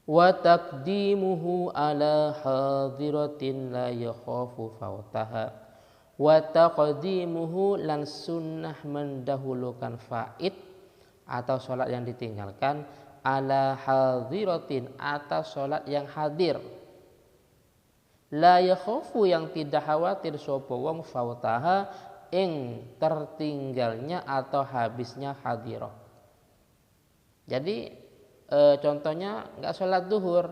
wa taqdimuhu ala hadiratin la yakhafu fautaha, wa taqdimuhu lan sunnah mendahulukan faid atau sholat yang ditinggalkan ala hadiratin atas sholat yang hadir, la yakhafu yang tidak khawatir sapa wong fautaha ing tertinggalnya atau habisnya hadirah. Jadi contohnya nggak sholat duhur,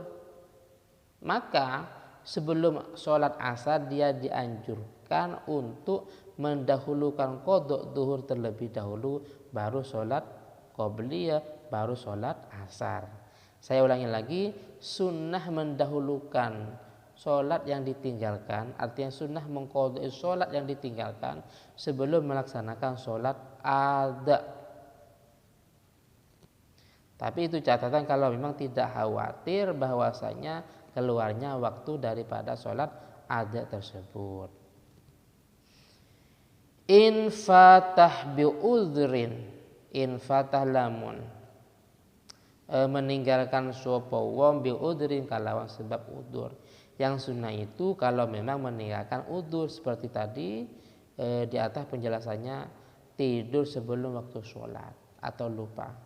maka sebelum sholat asar dia dianjurkan untuk mendahulukan qodok duhur terlebih dahulu, baru sholat qobliyah, baru sholat asar. Saya ulangi lagi, sunnah mendahulukan sholat yang ditinggalkan, artinya sunnah mengqodok sholat yang ditinggalkan sebelum melaksanakan sholat ada. Tapi itu catatan kalau memang tidak khawatir bahwasanya keluarnya waktu daripada sholat ada tersebut. In fatah bi udhrin, in fatah lamun meninggalkan sapa wong bi udhrin kalawan sebab udzur. Yang sunnah itu kalau memang meninggalkan udzur seperti tadi di atas penjelasannya, tidur sebelum waktu sholat atau lupa.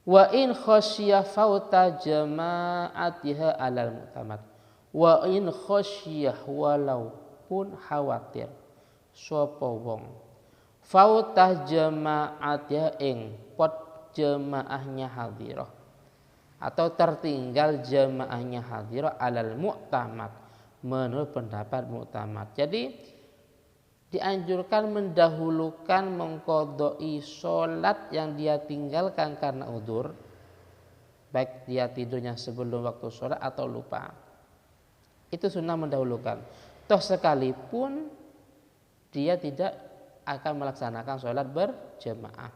Wa in khasyiya fauta jama'atiha alal mu'tamad. Wa in khasyiyah walaupun khawatir sapa wong fautah jama'atiha ing pot jamaahnya hadirah atau tertinggal jamaahnya hadirah alal mu'tamad menurut pendapat mu'tamad. Jadi dianjurkan mendahulukan mengqodoi sholat yang dia tinggalkan karena udzur, baik dia tidurnya sebelum waktu sholat atau lupa. Itu sunnah mendahulukan. Toh sekalipun dia tidak akan melaksanakan sholat berjamaah.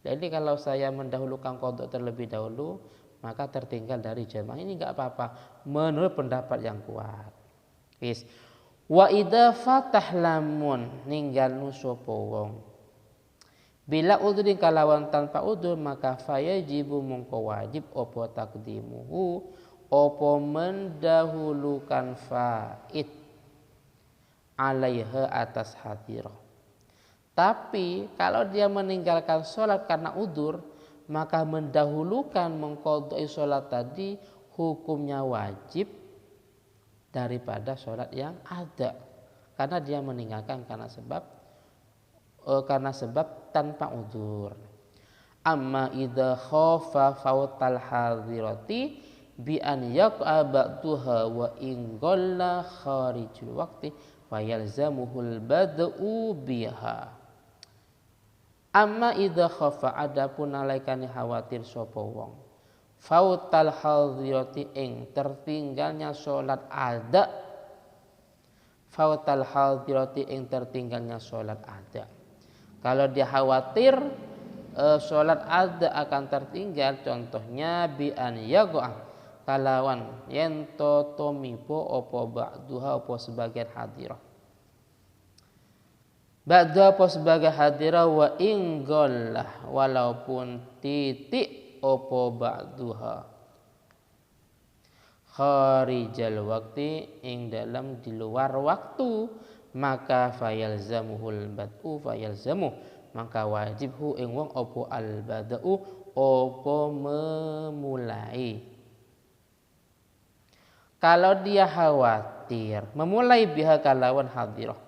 Jadi kalau saya mendahulukan qodok terlebih dahulu, maka tertinggal dari jamaah ini enggak apa-apa menurut pendapat yang kuat. Wis. Wa idza fatah lamun ninggalnu sapa wong bila udhrin kalawan tanpa udhur, maka fayajibu mongko wajib apa takdimuhu apa mendahulukan faid alaiha atas hadirah. Tapi kalau dia meninggalkan sholat karena udhur, maka mendahulukan mengqodoi sholat tadi hukumnya wajib daripada sholat yang ada, karena dia meninggalkan karena sebab tanpa udhur. Amma idza khafa fautal hadirati bi an yaqa ba'daha wa in ghalla kharijul waqti fa yalzamuhul bad'u biha. Amma idza khafa adapun nalaikane khawatir sapa wong fautal hadirati ing tertinggalnya sholat ada, fautal hadirati ing tertinggalnya sholat ada. Kalau dia khawatir sholat ada akan tertinggal, contohnya bi an yaqa kalawan yen to tomipo opo ba'duha opo sebagian hadirah, ba'da apa sebagai hadirah wa inggolah walaupun titik opo ba'duha kharijal waktu ing dalam di luar waktu, maka fayalzamuhul bad'u fayalzamuh maka wajibhu ing wong opo al bad'u opo memulai. Kalau dia khawatir memulai biha kalawan hadirah,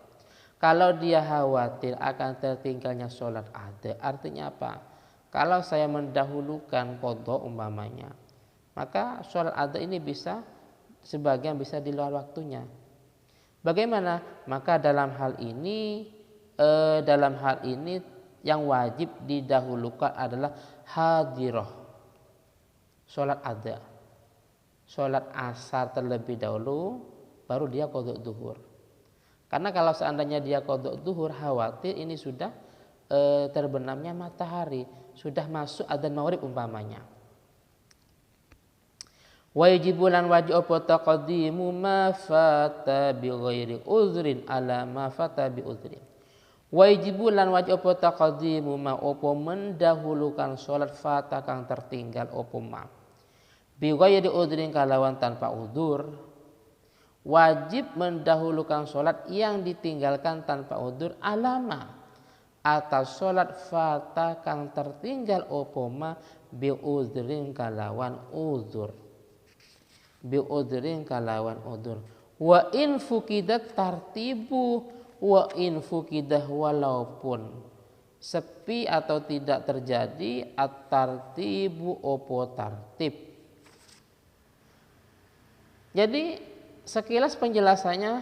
kalau dia khawatir akan tertinggalnya sholat ada, artinya apa? Kalau saya mendahulukan qodho umpamanya, maka sholat ada ini bisa sebagian bisa di luar waktunya. Bagaimana? Maka dalam hal ini yang wajib didahulukan adalah hadirah, sholat ada, sholat asar terlebih dahulu, baru dia qodho duhur. Karena kalau seandainya dia qodho duhur, khawatir ini sudah terbenamnya matahari, sudah masuk adzan maghrib umpamanya. Wajibulan wajib apa taqdimu ma fata bi ghairi udhrin ala ma fata bi udhrin. Wajibu lan wajib apa taqdimu ma apa mendahulukan salat fata kang tertinggal apa ma. Bi ghairi udhrin kalawan tanpa udzur. Wajib mendahulukan salat yang ditinggalkan tanpa udzur alama atas salat fata kang tertinggal apa ma bi udhrin kalawan udzur. Bi udhrin kalawan udzur. Wa in fukidat tartibu wa in fukidah walaupun sepi atau tidak terjadi at-tartibu opo tartib. Jadi sekilas penjelasannya,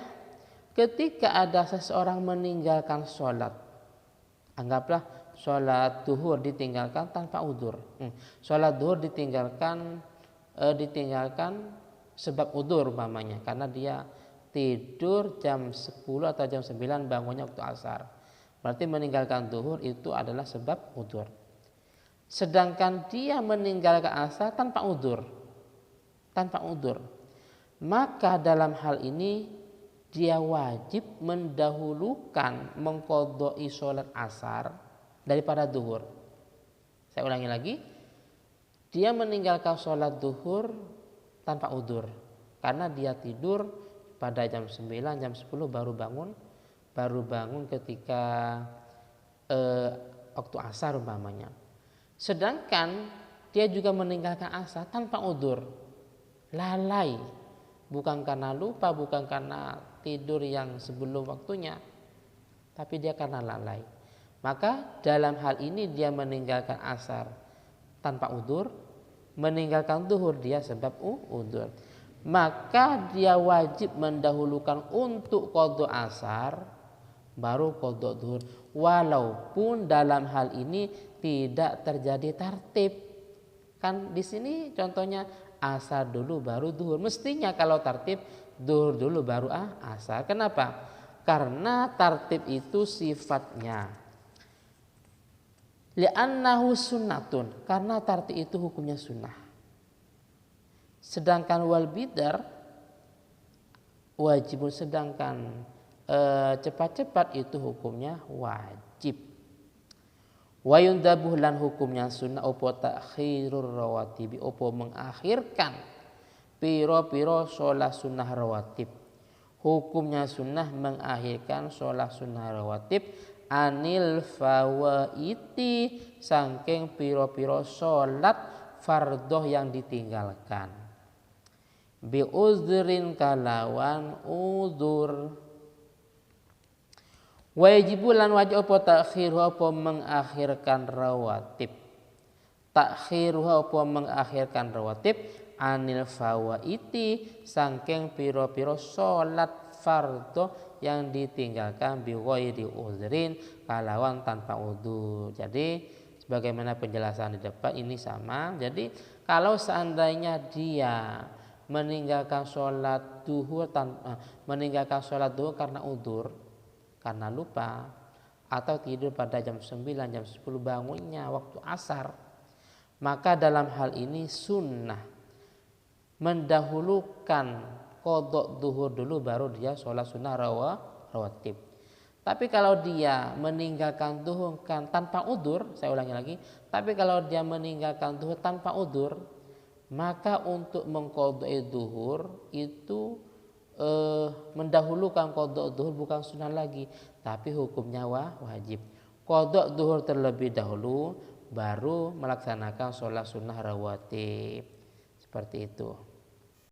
ketika ada seseorang meninggalkan sholat, anggaplah sholat duhur ditinggalkan tanpa udzur. Sholat duhur ditinggalkan sebab udzur umpamanya, karena dia tidur jam 10 atau jam 9 bangunnya waktu asar. Berarti meninggalkan duhur itu adalah sebab udzur. Sedangkan dia meninggalkan asar tanpa udzur. Maka dalam hal ini dia wajib mendahulukan mengqadha'i sholat asar daripada duhur. Saya ulangi lagi. Dia meninggalkan sholat duhur tanpa udzur karena dia tidur pada jam 9, jam 10 baru bangun ketika waktu asar umpamanya. Sedangkan dia juga meninggalkan asar tanpa udzur, lalai, bukan karena lupa, bukan karena tidur yang sebelum waktunya, tapi dia karena lalai. Maka dalam hal ini dia meninggalkan asar tanpa udzur, meninggalkan zuhur dia sebab udzur. Maka dia wajib mendahulukan untuk qadha asar baru qadha zuhur, walaupun dalam hal ini tidak terjadi tartib. Kan di sini contohnya asar dulu baru zuhur. Mestinya kalau tartib zuhur dulu baru asar. Kenapa? Karena tartib itu sifatnya li'annahu sunnatun, karena tartib itu hukumnya sunnah. Sedangkan wal bidar wajibun, sedangkan cepat-cepat itu hukumnya wajib. Wa yundabuh lan hukumnya sunnah opo takhirur rawatibi, opo mengakhirkan piro-piro sholat sunnah rawatib. Hukumnya sunnah mengakhirkan sholat sunnah rawatib anil fawaiti, saking piro-piro sholat fardoh yang ditinggalkan. Bi uzrin kalawan udzur. Wajib lan wajib apa takhiru apa mengakhirkan rawatib. Takhiru apa mengakhirkan rawatib anil fawaiti, saking piro-piro salat fardhu yang ditinggalkan bi ghairi uzrin kalawan tanpa udzur. Jadi sebagaimana penjelasan di depan ini sama. Jadi kalau seandainya dia meninggalkan sholat duhur karena udzur, karena lupa, atau tidur pada jam 9, jam 10 bangunnya waktu asar, maka dalam hal ini sunnah mendahulukan qadha duhur dulu baru dia sholat sunnah rawatib. Tapi kalau dia meninggalkan duhur kan tanpa udzur, saya ulangi lagi, tapi kalau dia meninggalkan duhur tanpa udzur, maka untuk mengqadha'i duhur itu mendahulukan qadha duhur bukan sunnah lagi, tapi hukumnya wajib. Qadha duhur terlebih dahulu baru melaksanakan sholat sunnah rawatib. Seperti itu.